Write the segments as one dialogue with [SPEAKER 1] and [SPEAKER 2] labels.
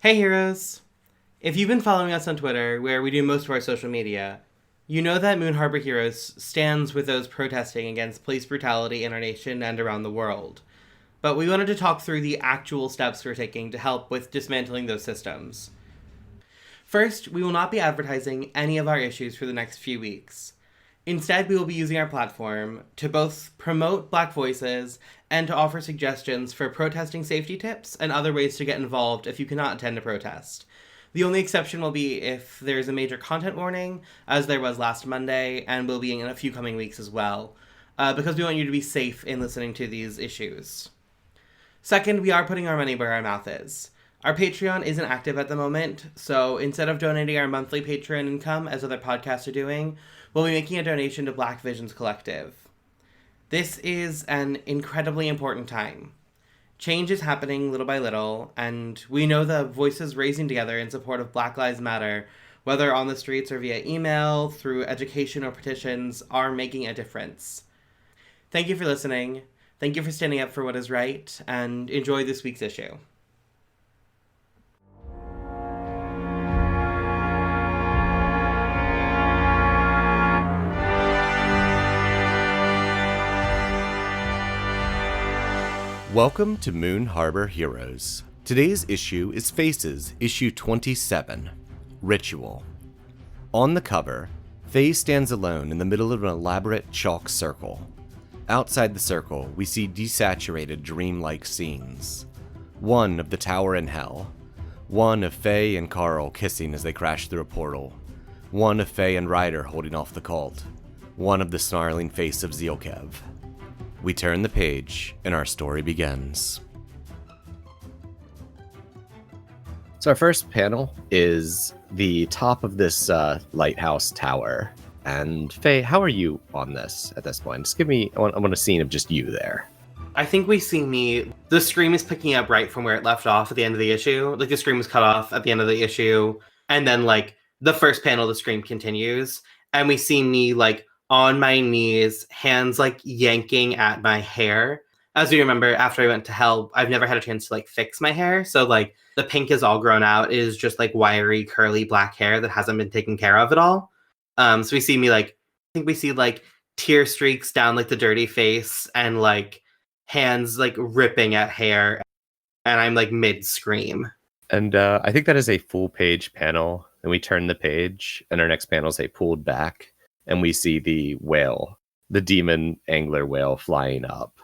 [SPEAKER 1] Hey heroes! If you've been following us on Twitter, where we do most of our social media, you know that Moon Harbor Heroes stands with those protesting against police brutality in our nation and around the world. But we wanted to talk through the actual steps we're taking to help with dismantling those systems. First, we will not be advertising any of our issues for the next few weeks. Instead, we will be using our platform to both promote Black voices and to offer suggestions for protesting safety tips and other ways to get involved if you cannot attend a protest. The only exception will be if there's a major content warning, as there was last Monday, and will be in a few coming weeks as well, because we want you to be safe in listening to these issues. Second, we are putting our money where our mouth is. Our Patreon isn't active at the moment, so instead of donating our monthly Patreon income as other podcasts are doing, we'll be making a donation to Black Visions Collective. This is an incredibly important time. Change is happening little by little, and we know the voices raising together in support of Black Lives Matter, whether on the streets or via email, through education or petitions, are making a difference. Thank you for listening. Thank you for standing up for what is right, and enjoy this week's issue.
[SPEAKER 2] Welcome to Moon Harbor Heroes. Today's issue is Faces, issue 27, Ritual. On the cover, Faye stands alone in the middle of an elaborate chalk circle. Outside the circle, we see desaturated, dreamlike scenes. One of the tower in hell. One of Faye and Carl kissing as they crash through a portal. One of Faye and Ryder holding off the cult. One of the snarling face of Zielkev. We turn the page, and our story begins. So our first panel is the top of this lighthouse tower. And Faye, how are you on this at this point? Just give me, I want a scene of just you there.
[SPEAKER 1] I think we see me. The stream is picking up right from where it left off at the end of the issue. Like, the stream was cut off at the end of the issue. And then, like, the first panel of the stream continues. And we see me, like, on my knees, hands like yanking at my hair. As we remember, after I went to hell, I've never had a chance to like fix my hair. So like the pink is all grown out. It is just like wiry, curly black hair that hasn't been taken care of at all. So we see me like, I think we see like tear streaks down like the dirty face and like hands like ripping at hair. And I'm like mid scream.
[SPEAKER 2] And I think that is a full page panel. And we turn the page, and our next panel is a pulled back. And we see the whale, the demon angler whale flying up.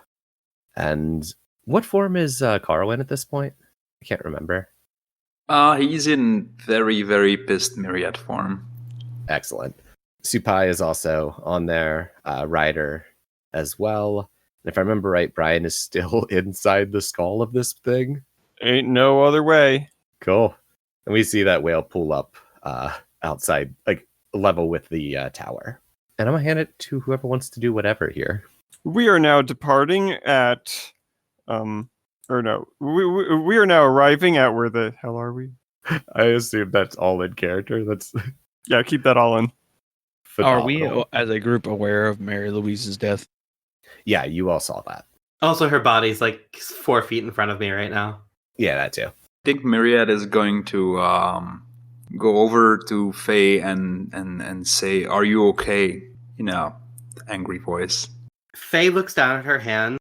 [SPEAKER 2] And what form is Carl in at this point? I can't remember.
[SPEAKER 3] He's in very, very pissed myriad form.
[SPEAKER 2] Excellent. Supai is also on there, Ryder as well. And if I remember right, Brian is still inside the skull of this thing.
[SPEAKER 4] Ain't no other way.
[SPEAKER 2] Cool. And we see that whale pull up outside, like, level with the tower. And I'm gonna hand it to whoever wants to do whatever here.
[SPEAKER 4] We are now departing at we are now arriving at, where the hell are we?
[SPEAKER 2] I assume that's all in character. That's
[SPEAKER 4] Yeah, keep that all in.
[SPEAKER 2] phenomenal.
[SPEAKER 5] Are we as a group aware of Mary Louise's death?
[SPEAKER 2] Yeah, you all saw that.
[SPEAKER 1] Also, her body's like 4 feet in front of me right now.
[SPEAKER 2] Yeah, that too.
[SPEAKER 3] I think Myriad is going to go over to Faye and say, "Are you okay?" You know, angry voice.
[SPEAKER 1] Faye looks down at her hands,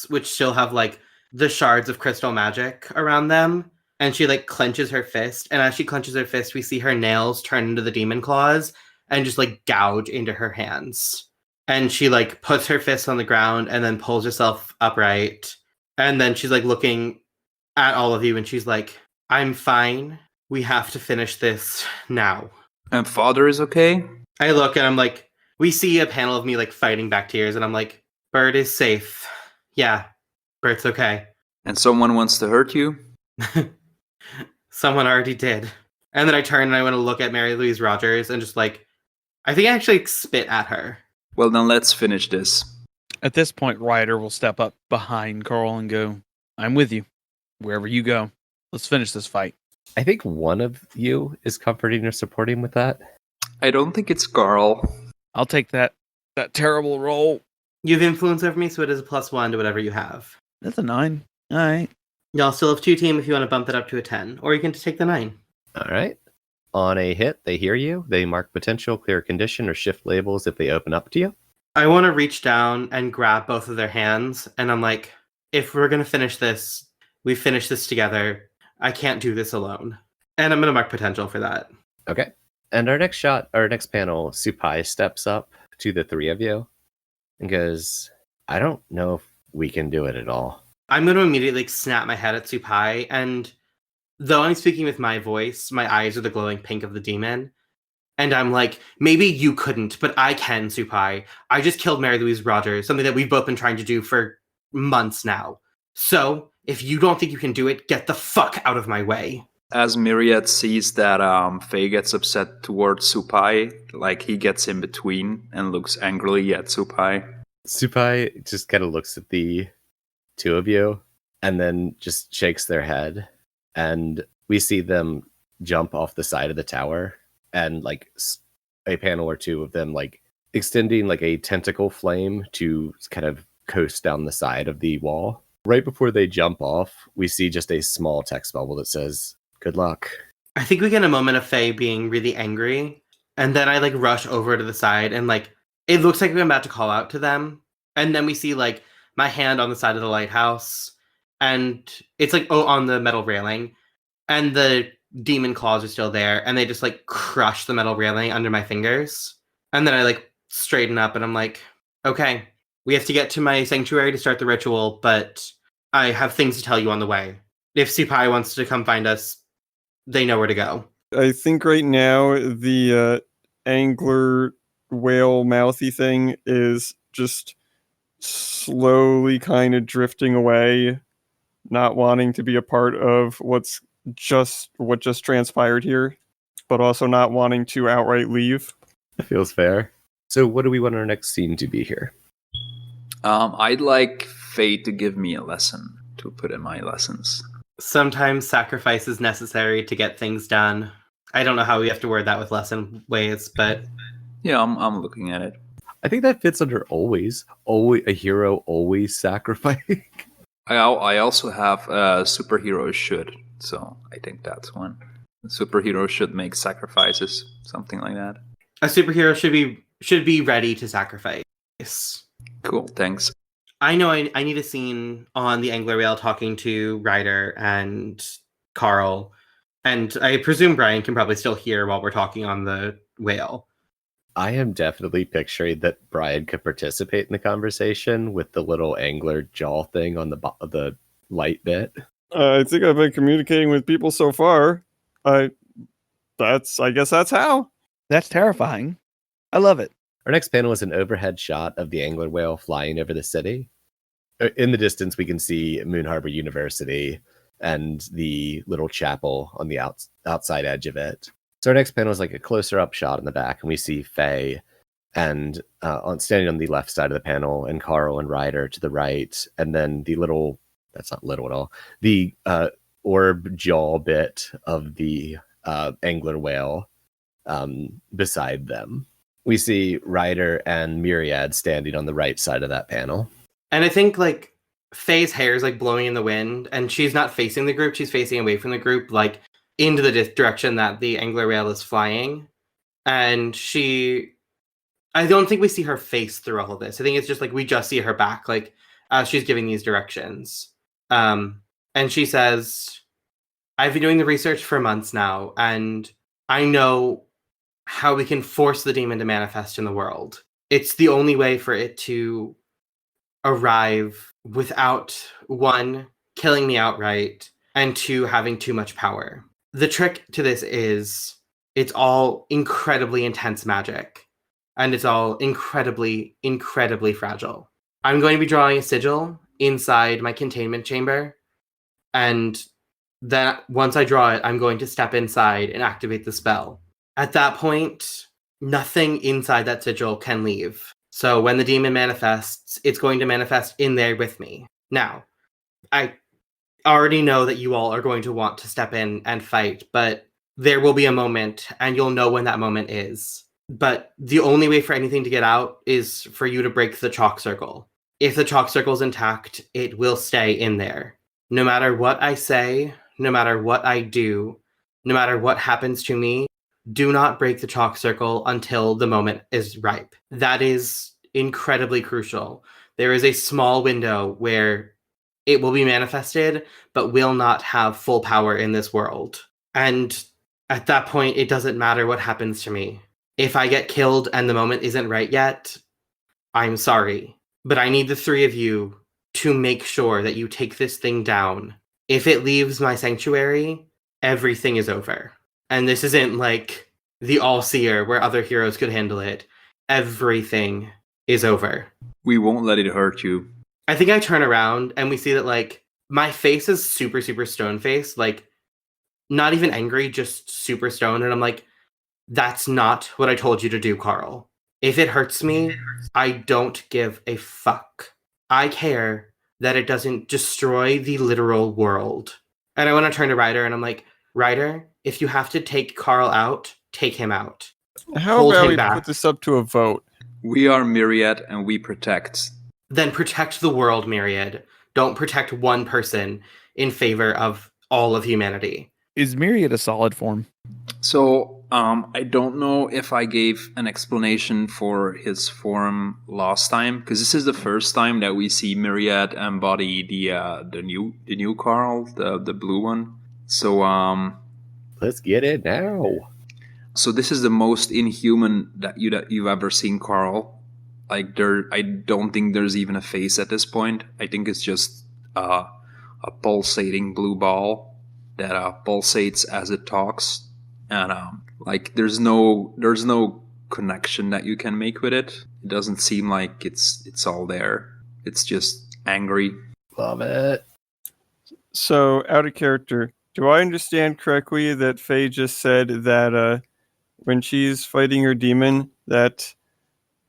[SPEAKER 1] which still have like the shards of crystal magic around them, and she like clenches her fist. And as she clenches her fist, we see her nails turn into the demon claws and just like gouge into her hands. And she like puts her fist on the ground and then pulls herself upright. And then she's like looking at all of you, and she's like, "I'm fine. We have to finish this now."
[SPEAKER 3] And Father is okay?
[SPEAKER 1] I look and I'm like, we see a panel of me like fighting back tears, and I'm like, Bird is safe. Yeah, Bird's okay.
[SPEAKER 3] And someone wants to hurt you?
[SPEAKER 1] Someone already did. And then I turn and I want to look at Mary Louise Rogers and just like, I think I actually spit at her.
[SPEAKER 3] Well, then let's finish this.
[SPEAKER 5] At this point, Ryder will step up behind Carl and go, "I'm with you. Wherever you go, let's finish this fight."
[SPEAKER 2] I think one of you is comforting or supporting with that.
[SPEAKER 3] I don't think it's Carl.
[SPEAKER 5] I'll take that terrible roll.
[SPEAKER 1] You have influence over me, so it is a +1 to whatever you have.
[SPEAKER 5] That's a 9. All right.
[SPEAKER 1] Y'all still have 2 team if you want to bump that up to a 10, or you can just take the 9.
[SPEAKER 2] All right. On a hit, they hear you. They mark potential, clear condition, or shift labels if they open up to you.
[SPEAKER 1] I want to reach down and grab both of their hands, and I'm like, if we're going to finish this, we finish this together. I can't do this alone. And I'm going to mark potential for that.
[SPEAKER 2] Okay. And our next panel, Supai steps up to the 3 of you and goes, I don't know if we can do it at all.
[SPEAKER 1] I'm going to immediately snap my head at Supai, and though I'm speaking with my voice, my eyes are the glowing pink of the demon. And I'm like, maybe you couldn't, but I can, Supai. I just killed Mary Louise Rogers, something that we've both been trying to do for months now. So, if you don't think you can do it, get the fuck out of my way.
[SPEAKER 3] As Myriad sees that Faye gets upset towards Supai, like he gets in between and looks angrily at Supai.
[SPEAKER 2] Supai just kind of looks at the 2 of you and then just shakes their head. And we see them jump off the side of the tower. And like a panel or 2 of them like extending like a tentacle flame to kind of coast down the side of the wall. Right before they jump off, we see just a small text bubble that says, good luck.
[SPEAKER 1] I think we get a moment of Faye being really angry. And then I like rush over to the side and like, it looks like I'm about to call out to them. And then we see like my hand on the side of the lighthouse. And it's like, on the metal railing. And the demon claws are still there, and they just like crush the metal railing under my fingers. And then I like straighten up and I'm like, okay, we have to get to my sanctuary to start the ritual, but I have things to tell you on the way. If Supai wants to come find us, they know where to go.
[SPEAKER 4] I think right now the angler whale mouthy thing is just slowly kind of drifting away, not wanting to be a part of what just transpired here, but also not wanting to outright leave.
[SPEAKER 2] That feels fair. So what do we want our next scene to be here?
[SPEAKER 3] I'd like Faye to give me a lesson to put in my lessons.
[SPEAKER 1] Sometimes sacrifice is necessary to get things done. I don't know how we have to word that with lesson ways, but
[SPEAKER 3] Yeah, I'm looking at it.
[SPEAKER 2] I think that fits under always a hero always sacrificing.
[SPEAKER 3] I also have superheroes should, so I think that's one. Superheroes should make sacrifices, something like that.
[SPEAKER 1] a superhero should be ready to sacrifice.
[SPEAKER 3] Cool, thanks.
[SPEAKER 1] I know I need a scene on the Angler Rail talking to Ryder and Carl, and I presume Brian can probably still hear while we're talking on the whale.
[SPEAKER 2] I am definitely picturing that Brian could participate in the conversation with the little angler jaw thing on the light bit.
[SPEAKER 4] I think I've been communicating with people so far. I guess that's how.
[SPEAKER 5] That's terrifying. I love it.
[SPEAKER 2] Our next panel is an overhead shot of the angler whale flying over the city. In the distance, we can see Moon Harbor University and the little chapel on the outside edge of it. So our next panel is like a closer up shot in the back, and we see Faye and standing on the left side of the panel, and Carl and Ryder to the right, and then the little, that's not little at all, the orb jaw bit of the angler whale beside them. We see Ryder and Myriad standing on the right side of that panel.
[SPEAKER 1] And I think like Faye's hair is like blowing in the wind, and she's not facing the group, she's facing away from the group, like into the direction that the angler rail is flying. And I don't think we see her face through all of this. I think it's just like we just see her back, like as she's giving these directions. And she says, I've been doing the research for months now, and I know how we can force the demon to manifest in the world. It's the only way for it to arrive without, 1, killing me outright, and 2, having too much power. The trick to this is it's all incredibly intense magic, and it's all incredibly, incredibly fragile. I'm going to be drawing a sigil inside my containment chamber, and then once I draw it, I'm going to step inside and activate the spell. At that point, nothing inside that sigil can leave. So when the demon manifests, it's going to manifest in there with me. Now, I already know that you all are going to want to step in and fight, but there will be a moment, and you'll know when that moment is. But the only way for anything to get out is for you to break the chalk circle. If the chalk circle is intact, it will stay in there. No matter what I say, no matter what I do, no matter what happens to me, do not break the chalk circle until the moment is ripe. That is incredibly crucial. There is a small window where it will be manifested, but will not have full power in this world. And at that point, it doesn't matter what happens to me. If I get killed and the moment isn't right yet, I'm sorry. But I need the three of you to make sure that you take this thing down. If it leaves my sanctuary, everything is over. And this isn't like the All-Seer where other heroes could handle it. Everything is over.
[SPEAKER 3] We won't let it hurt you.
[SPEAKER 1] I think I turn around and we see that, like, my face is super, super stone faced. Like, not even angry, just super stoned. And I'm like, that's not what I told you to do, Carl. If it hurts me, I don't give a fuck. I care that it doesn't destroy the literal world. And I want to turn to Ryder and I'm like, Ryder, if you have to take Carl out, take him out.
[SPEAKER 4] How
[SPEAKER 1] Hold
[SPEAKER 4] about
[SPEAKER 1] him
[SPEAKER 4] we
[SPEAKER 1] back.
[SPEAKER 4] put this up to a vote?
[SPEAKER 3] We are Myriad and we protect.
[SPEAKER 1] Then protect the world, Myriad. Don't protect one person in favor of all of humanity.
[SPEAKER 5] Is Myriad a solid form?
[SPEAKER 3] So, I don't know if I gave an explanation for his form last time, because this is the first time that we see Myriad embody the new Carl, the blue one. So,
[SPEAKER 2] Let's get it now.
[SPEAKER 3] so this is the most inhuman that you've ever seen, Carl. Like I don't think there's even a face at this point. I think it's just a pulsating blue ball that pulsates as it talks, and like there's no connection that you can make with it. It doesn't seem like it's all there. It's just angry.
[SPEAKER 2] Love it.
[SPEAKER 4] So, out of character, do I understand correctly that Faye just said that when she's fighting her demon, that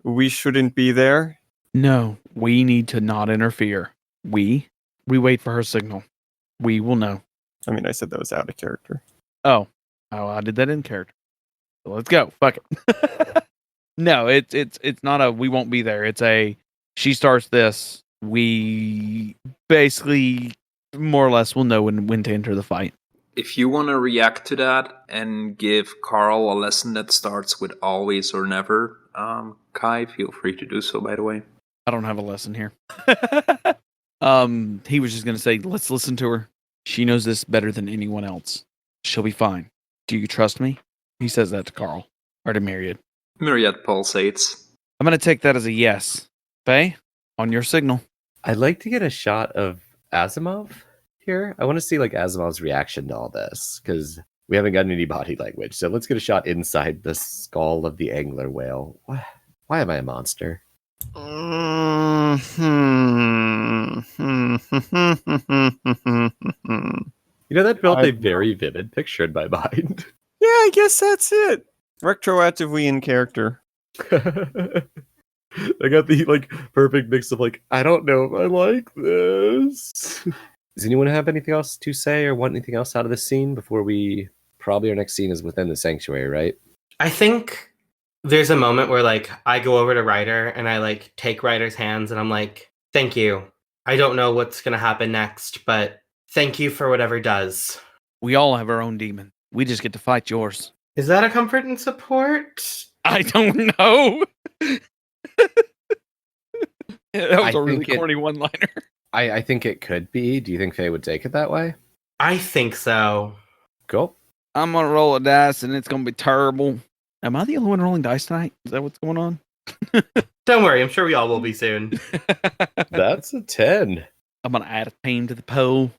[SPEAKER 4] we shouldn't be there?
[SPEAKER 5] No, we need to not interfere. We wait for her signal. We will know.
[SPEAKER 4] I mean, I said that was out of character.
[SPEAKER 5] Oh, I did that in character. So let's go. Fuck it. No, it's not a we won't be there. It's a she starts this. We basically more or less will know when to enter the fight.
[SPEAKER 3] If you want to react to that and give Carl a lesson that starts with always or never, Kai, feel free to do so, by the way.
[SPEAKER 5] I don't have a lesson here. He was just gonna say, let's listen to her. She knows this better than anyone else. She'll be fine. Do you trust me? He says that to Carl. Or to Myriad.
[SPEAKER 3] Myriad pulsates.
[SPEAKER 5] I'm gonna take that as a yes. Faye, on your signal.
[SPEAKER 2] I'd like to get a shot of Asimov here. I want to see like Asimov's reaction to all this because we haven't gotten any body language. So let's get a shot inside the skull of the angler whale. Why am I a monster? You know, that built a very vivid picture in my mind.
[SPEAKER 4] Yeah, I guess that's it. Retroactively in character.
[SPEAKER 2] I got the like perfect mix of like, I don't know if I like this. Does anyone have anything else to say or want anything else out of this scene before probably our next scene is within the sanctuary, right?
[SPEAKER 1] I think there's a moment where, like, I go over to Ryder and I, like, take Ryder's hands and I'm like, thank you. I don't know what's going to happen next, but thank you for whatever does.
[SPEAKER 5] We all have our own demon. We just get to fight yours.
[SPEAKER 1] Is that a comfort and support?
[SPEAKER 5] I don't know. That was
[SPEAKER 2] I
[SPEAKER 5] a really
[SPEAKER 2] think
[SPEAKER 5] corny one-liner.
[SPEAKER 2] I think it could be. Do you think Faye would take it that way?
[SPEAKER 1] I think so.
[SPEAKER 2] Cool.
[SPEAKER 5] I'm gonna roll a dice and it's gonna be terrible. Am I the only one rolling dice tonight? Is that what's going on?
[SPEAKER 1] Don't worry, I'm sure we all will be soon.
[SPEAKER 2] That's a 10.
[SPEAKER 5] I'm gonna add a team to the poll.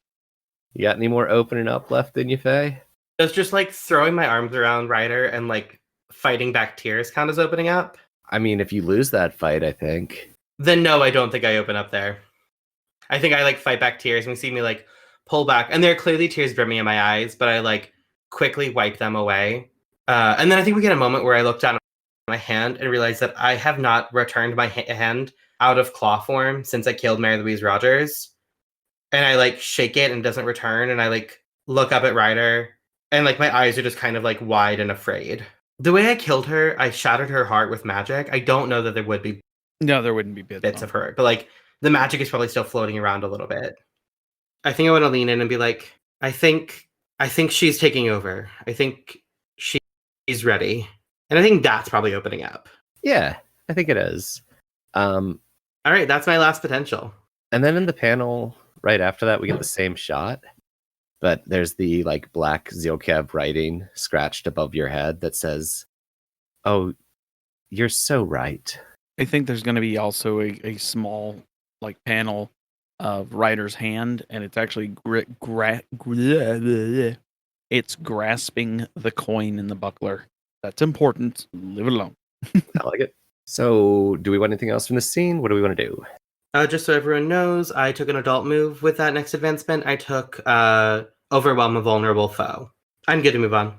[SPEAKER 2] You got any more opening up left in you, Faye?
[SPEAKER 1] Does just, like, throwing my arms around Ryder and, like, fighting back tears count as opening up?
[SPEAKER 2] I mean, if you lose that fight, I think.
[SPEAKER 1] Then no, I don't think I open up there. I think I, like, fight back tears and we see me, like, pull back. And there are clearly tears brimming in my eyes, but I, like, quickly wipe them away. And then I think we get a moment where I look down at my hand and realize that I have not returned my hand out of claw form since I killed Mary Louise Rogers. And I, like, shake it and it doesn't return. And I, like, look up at Ryder and, like, my eyes are just kind of, like, wide and afraid. The way I killed her, I shattered her heart with magic. I don't know that there would be
[SPEAKER 5] No, there wouldn't be bits
[SPEAKER 1] of her, but, like, the magic is probably still floating around a little bit. I think I want to lean in and be like, I think she's taking over. I think she's ready. And I think that's probably opening up.
[SPEAKER 2] Yeah, I think it is.
[SPEAKER 1] All right, that's my last potential.
[SPEAKER 2] And then in the panel right after that, we get the same shot, but there's the like black Zilkev writing scratched above your head that says, "Oh, you're so right."
[SPEAKER 5] I think there's going to be also a small like panel of Ryder's hand, and it's actually it's grasping the coin in the buckler. That's important. Leave it alone.
[SPEAKER 2] I like it. So, do we want anything else from the scene? What do we want to do?
[SPEAKER 1] Just so everyone knows, I took an adult move with that next advancement. I took overwhelm a vulnerable foe. I'm good to move on.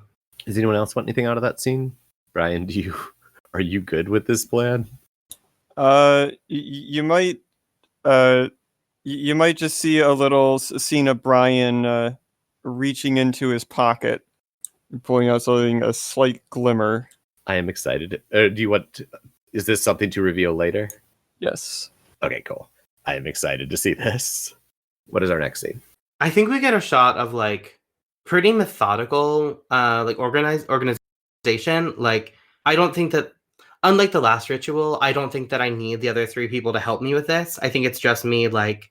[SPEAKER 2] Does anyone else want anything out of that scene? Brian, are you good with this plan?
[SPEAKER 4] You might you might just see a little scene of Brian reaching into his pocket, pulling out something, a slight glimmer.
[SPEAKER 2] I am excited. Is this something to reveal later?
[SPEAKER 4] Yes.
[SPEAKER 2] Okay, cool. I am excited to see this. What is our next scene?
[SPEAKER 1] I think we get a shot of like pretty methodical, like organization. Like, I don't think that, unlike the last ritual, I don't think that I need the other 3 people to help me with this. I think it's just me like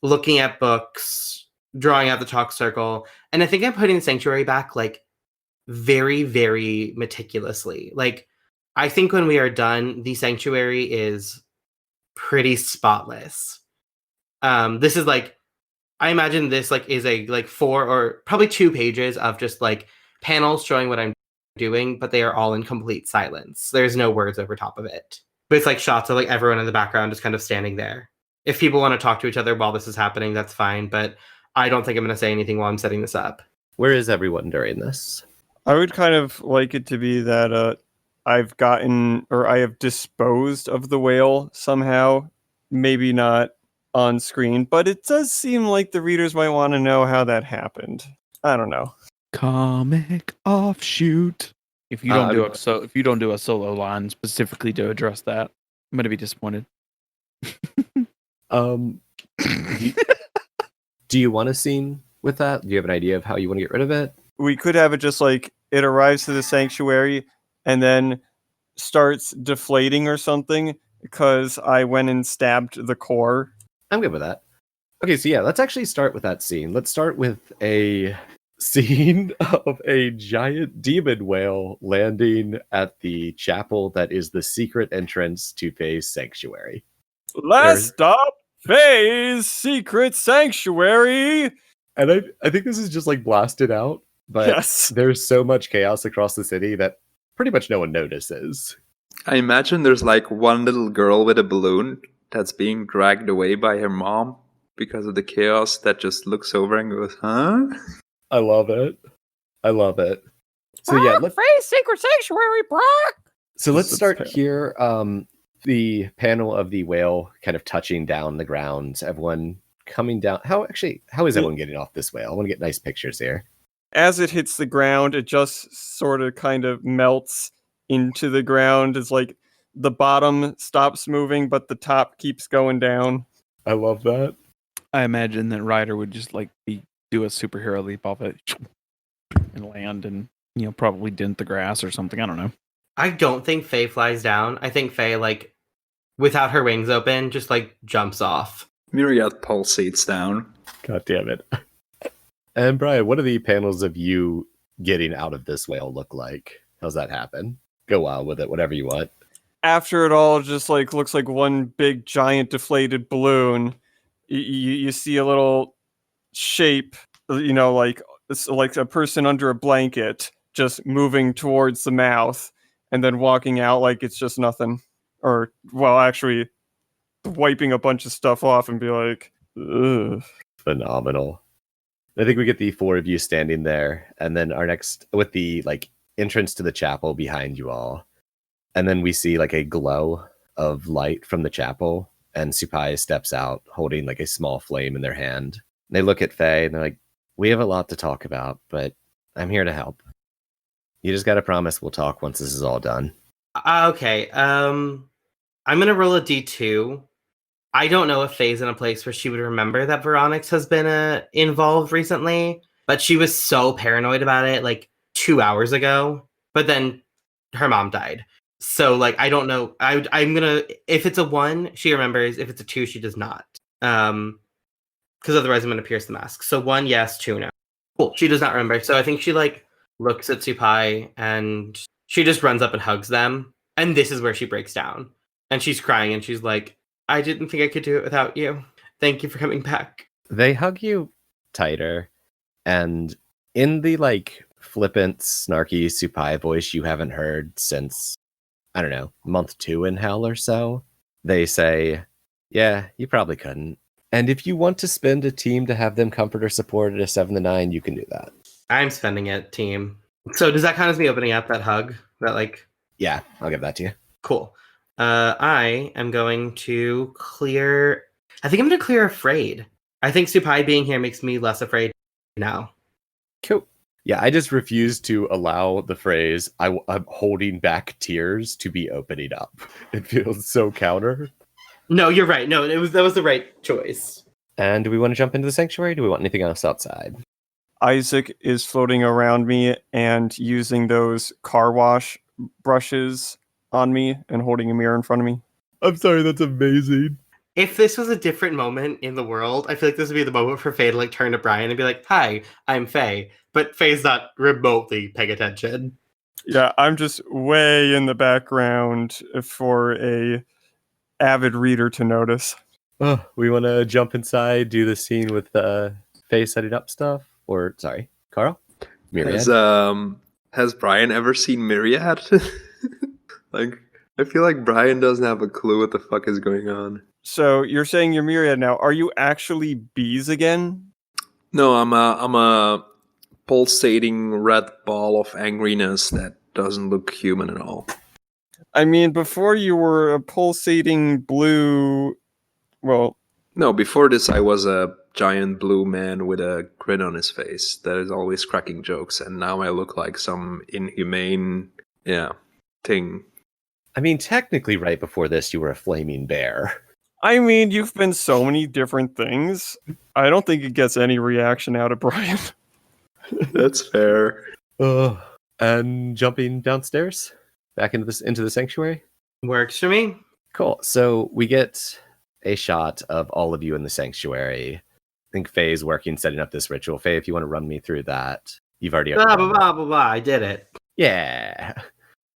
[SPEAKER 1] looking at books, drawing out the talk circle, and I think I'm putting the sanctuary back like very, very meticulously. Like, I think when we are done, the sanctuary is pretty spotless. This is like, I imagine this like is a like 4 or probably 2 pages of just like panels showing what I'm doing, but they are all in complete silence. There's no words over top of it. But it's like shots of like everyone in the background just kind of standing there. If people want to talk to each other while this is happening, that's fine. But I don't think I'm going to say anything while I'm setting this up.
[SPEAKER 2] Where is everyone during this?
[SPEAKER 4] I would kind of like it to be that I've gotten, or I have disposed of the whale somehow. Maybe not on screen, but it does seem like the readers might want to know how that happened. I don't know.
[SPEAKER 5] Comic offshoot. If you don't if you don't do a solo line specifically to address that, I'm gonna be disappointed.
[SPEAKER 2] Do you want a scene with that? Do you have an idea of how you want to get rid of it?
[SPEAKER 4] We could have it just like it arrives to the sanctuary and then starts deflating or something because I went and stabbed the core.
[SPEAKER 2] I'm good with that. Okay, so yeah, let's actually start with that scene. Let's start with a scene of a giant demon whale landing at the chapel that is the secret entrance to Faye's sanctuary.
[SPEAKER 4] Last stop, Faye's secret sanctuary.
[SPEAKER 2] And I think this is just like blasted out, but
[SPEAKER 4] yes,
[SPEAKER 2] there's so much chaos across the city that pretty much no one notices.
[SPEAKER 3] I imagine there's like one little girl with a balloon that's being dragged away by her mom because of the chaos that just looks over and goes, huh?
[SPEAKER 2] I love it. So yeah, let's
[SPEAKER 4] Faye's secret sanctuary, Brock.
[SPEAKER 2] So let's start here. The panel of the whale kind of touching down the ground. Everyone coming down. How is everyone getting off this whale? I want to get nice pictures here.
[SPEAKER 4] As it hits the ground, it just sort of kind of melts into the ground. It's like the bottom stops moving, but the top keeps going down.
[SPEAKER 2] I love that.
[SPEAKER 5] I imagine that Ryder would just like do a superhero leap off it and land and, you know, probably dent the grass or something. I don't know.
[SPEAKER 1] I don't think Faye flies down. I think Faye, like, without her wings open, just like jumps off.
[SPEAKER 3] Myriad pulsates down.
[SPEAKER 2] God damn it. And Brian, what do the panels of you getting out of this whale look like? How's that happen? Go wild with it, whatever you want.
[SPEAKER 4] After it all just like looks like one big giant deflated balloon, you see a little shape, you know, like a person under a blanket just moving towards the mouth and then walking out like it's just nothing. Or, well, actually wiping a bunch of stuff off and be like, ugh.
[SPEAKER 2] Phenomenal. I think we get the 4 of you standing there, and then our next with the like entrance to the chapel behind you all. And then we see like a glow of light from the chapel, and Supai steps out holding like a small flame in their hand. And they look at Faye and they're like, "We have a lot to talk about, but I'm here to help. You just gotta promise we'll talk once this is all done."
[SPEAKER 1] Okay. I'm gonna roll a d2. I don't know if Faye's in a place where she would remember that Veronix has been involved recently, but she was so paranoid about it like 2 hours ago. But then her mom died. So like I don't know. I'm gonna if it's a 1, she remembers. If it's a 2, she does not. Because otherwise I'm gonna pierce the mask. So 1, yes, 2, no. Cool. She does not remember. So I think she like looks at Supai and she just runs up and hugs them. And this is where she breaks down. And she's crying and she's like, I didn't think I could do it without you. Thank you for coming back.
[SPEAKER 2] They hug you tighter, and in the like flippant, snarky Supai voice you haven't heard since, I don't know, month 2 in Hell or so, they say, yeah, you probably couldn't. And if you want to spend a team to have them comfort or support at a 7 to 9, you can do that.
[SPEAKER 1] I'm spending it, team. So does that count as me opening up that hug? That like
[SPEAKER 2] Yeah, I'll give that to you.
[SPEAKER 1] cool. I am going to clear. I think I'm going to clear afraid. I think Supai being here makes me less afraid now.
[SPEAKER 2] Cool. Yeah, I just refuse to allow the phrase I'm holding back tears to be opening up. It feels so counter.
[SPEAKER 1] No, you're right. No, that was the right choice.
[SPEAKER 2] And do we want to jump into the sanctuary? Do we want anything else outside?
[SPEAKER 4] Isaac is floating around me and using those car wash brushes on me and holding a mirror in front of me.
[SPEAKER 2] I'm sorry, that's amazing.
[SPEAKER 1] If this was a different moment in the world, I feel like this would be the moment for Faye to like turn to Brian and be like, "Hi, I'm Faye," but Faye's not remotely paying attention.
[SPEAKER 4] Yeah, I'm just way in the background for a avid reader to notice.
[SPEAKER 2] Oh, we want to jump inside, do the scene with Faye setting up stuff? Or, sorry, Carl? Myriad?
[SPEAKER 3] Has Brian ever seen Myriad? Like, I feel like Brian doesn't have a clue what the fuck is going on.
[SPEAKER 4] So you're saying you're Myriad now. Are you actually bees again?
[SPEAKER 3] No, I'm a pulsating red ball of angriness that doesn't look human at all.
[SPEAKER 4] I mean, before you were a pulsating blue. Well,
[SPEAKER 3] No, before this I was a giant blue man with a grin on his face that is always cracking jokes, and now I look like some inhumane, thing.
[SPEAKER 2] I mean, technically, right before this, you were a flaming bear.
[SPEAKER 4] I mean, you've been so many different things. I don't think it gets any reaction out of Brian.
[SPEAKER 3] That's fair.
[SPEAKER 2] And jumping downstairs? Back into the sanctuary?
[SPEAKER 1] Works for me.
[SPEAKER 2] Cool. So we get a shot of all of you in the sanctuary. I think Faye's working, setting up this ritual. Faye, if you want to run me through that. You've already...
[SPEAKER 1] Blah, blah, blah, blah, blah. I did it.
[SPEAKER 2] Yeah.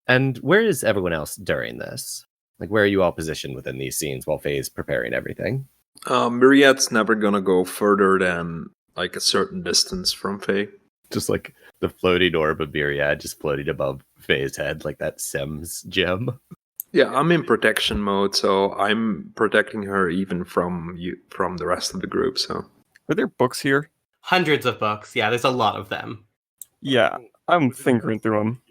[SPEAKER 2] And where is everyone else during this? Like, where are you all positioned within these scenes while Faye's preparing everything?
[SPEAKER 3] Myriad's never gonna go further than like a certain distance from Faye.
[SPEAKER 2] Just like the floating orb of Myriad just floating above Faye's head, like that Sims gem.
[SPEAKER 3] Yeah, I'm in protection mode, so I'm protecting her even from the rest of the group. So,
[SPEAKER 4] Are there books here?
[SPEAKER 1] Hundreds of books. Yeah, there's a lot of them.
[SPEAKER 4] Yeah, I'm fingering through them.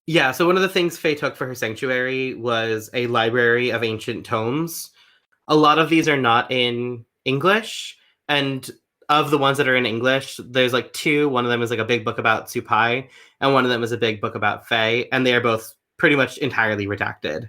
[SPEAKER 1] Yeah, so one of the things Faye took for her sanctuary was a library of ancient tomes. A lot of these are not in English, and of the ones that are in English, there's like 2. One of them is like a big book about Supai, and one of them is a big book about Faye, and they are both pretty much entirely redacted.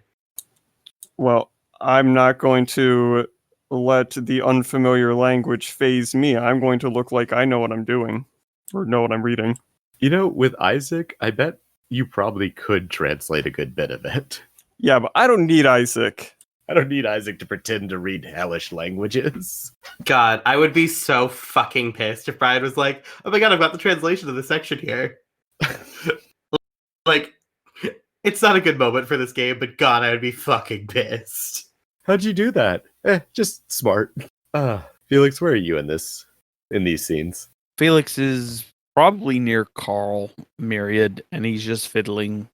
[SPEAKER 4] Well, I'm not going to let the unfamiliar language phase me. I'm going to look like I know what I'm doing, or know what I'm reading.
[SPEAKER 2] You know, with Isaac, I bet you probably could translate a good bit of it.
[SPEAKER 4] Yeah, but I don't need Isaac.
[SPEAKER 2] I don't need Isaac to pretend to read hellish languages.
[SPEAKER 1] God, I would be so fucking pissed if Brian was like, "Oh my god, I've got the translation of this section here." Like, it's not a good moment for this game, but God, I would be fucking pissed.
[SPEAKER 2] How'd you do that? Just smart. Felix, where are you in these scenes?
[SPEAKER 5] Felix is probably near Carl Myriad, and he's just fiddling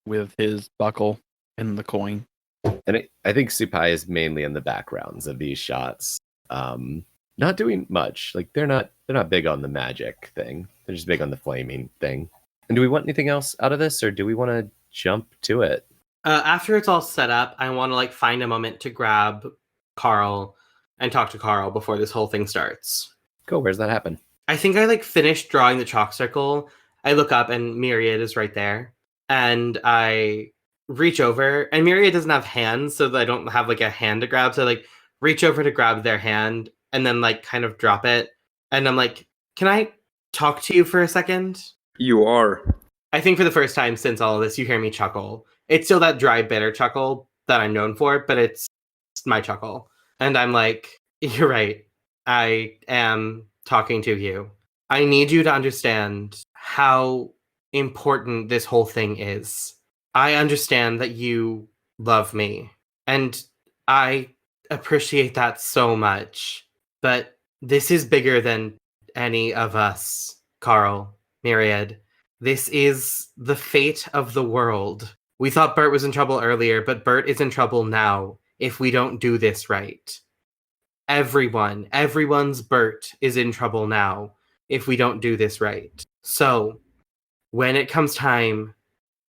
[SPEAKER 5] with his buckle and the coin.
[SPEAKER 2] And I think Supai is mainly in the backgrounds of these shots. Not doing much. Like they're not big on the magic thing. They're just big on the flaming thing. And do we want anything else out of this, or do we want to jump to it?
[SPEAKER 1] After it's all set up, I want to like find a moment to grab Carl and talk to Carl before this whole thing starts.
[SPEAKER 2] Cool. Where's that happen?
[SPEAKER 1] I think I like finished drawing the chalk circle. I look up and Myriad is right there, and I reach over. And Myriad doesn't have hands, so I don't have like a hand to grab. So I like reach over to grab their hand and then like kind of drop it. And I'm like, can I talk to you for a second?
[SPEAKER 3] You are.
[SPEAKER 1] I think for the first time since all of this, you hear me chuckle. It's still that dry, bitter chuckle that I'm known for, but it's my chuckle. And I'm like, you're right. I am talking to you. I need you to understand how important this whole thing is. I understand that you love me, and I appreciate that so much. But this is bigger than any of us, Carl, Myriad. This is the fate of the world. We thought Bert was in trouble earlier, but Bert is in trouble now if we don't do this right. Everyone's Bert is in trouble now if we don't do this right. So, when it comes time,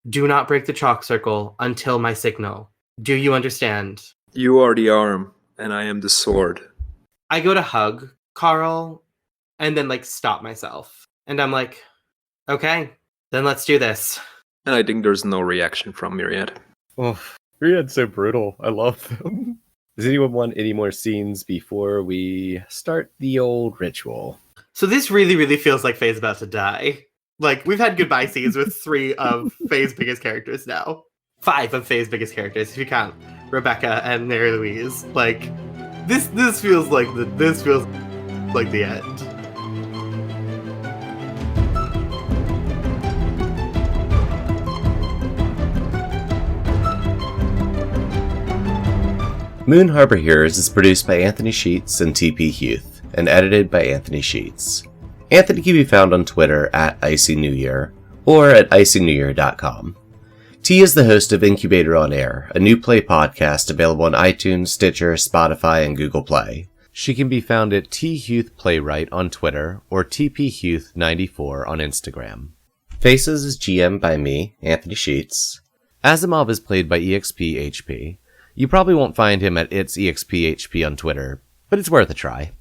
[SPEAKER 1] do not break the chalk circle until my signal. Do you understand?
[SPEAKER 3] You are the arm, and I am the sword.
[SPEAKER 1] I go to hug Carl and then like stop myself. And I'm like, okay, then let's do this.
[SPEAKER 3] And I think there's no reaction from Myriad.
[SPEAKER 2] Oh, Myriad's so brutal. I love them. Does anyone want any more scenes before we start the old ritual?
[SPEAKER 1] So this really, really feels like Faye's about to die. Like, we've had goodbye scenes with 3 of Faye's biggest characters now. 5 of Faye's biggest characters, if you count Rebecca and Mary Louise. Like, this feels like the end.
[SPEAKER 2] Moon Harbor Heroes is produced by Anthony Sheets and TP Huth, and edited by Anthony Sheets. Anthony can be found on Twitter at Icy New Year, or at icynewyear.com. T is the host of Incubator on Air, a new play podcast available on iTunes, Stitcher, Spotify, and Google Play. She can be found at T Huth Playwright on Twitter, or TPHuth94 on Instagram. Faces is GM by me, Anthony Sheets. Asimov is played by EXPHP. You probably won't find him at itsexphp on Twitter, but it's worth a try.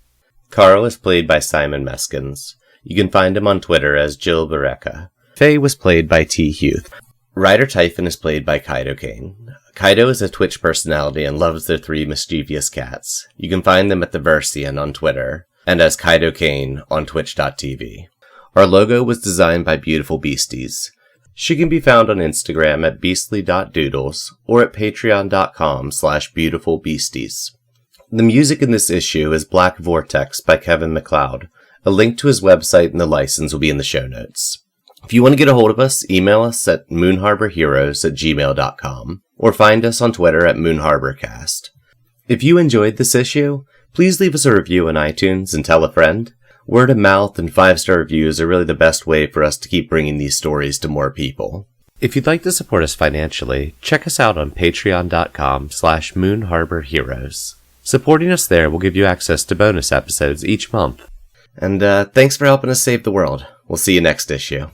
[SPEAKER 2] Carl is played by Simon Meskins. You can find him on Twitter as Jill Bareka. Faye was played by T. Huth. Ryder Typhon is played by Kaido Kane. Kaido is a Twitch personality and loves their 3 mischievous cats. You can find them at The Versian on Twitter, and as Kaido Kane on twitch.tv. Our logo was designed by Beautiful Beasties. She can be found on Instagram at beastly.doodles or at patreon.com/beautifulbeasties. The music in this issue is Black Vortex by Kevin MacLeod. A link to his website and the license will be in the show notes. If you want to get a hold of us, email us at moonharborheroes@gmail.com or find us on Twitter at moonharborcast. If you enjoyed this issue, please leave us a review on iTunes and tell a friend. Word of mouth and 5-star reviews are really the best way for us to keep bringing these stories to more people. If you'd like to support us financially, check us out on patreon.com/moonharborheroes. Supporting us there will give you access to bonus episodes each month. And thanks for helping us save the world. We'll see you next issue.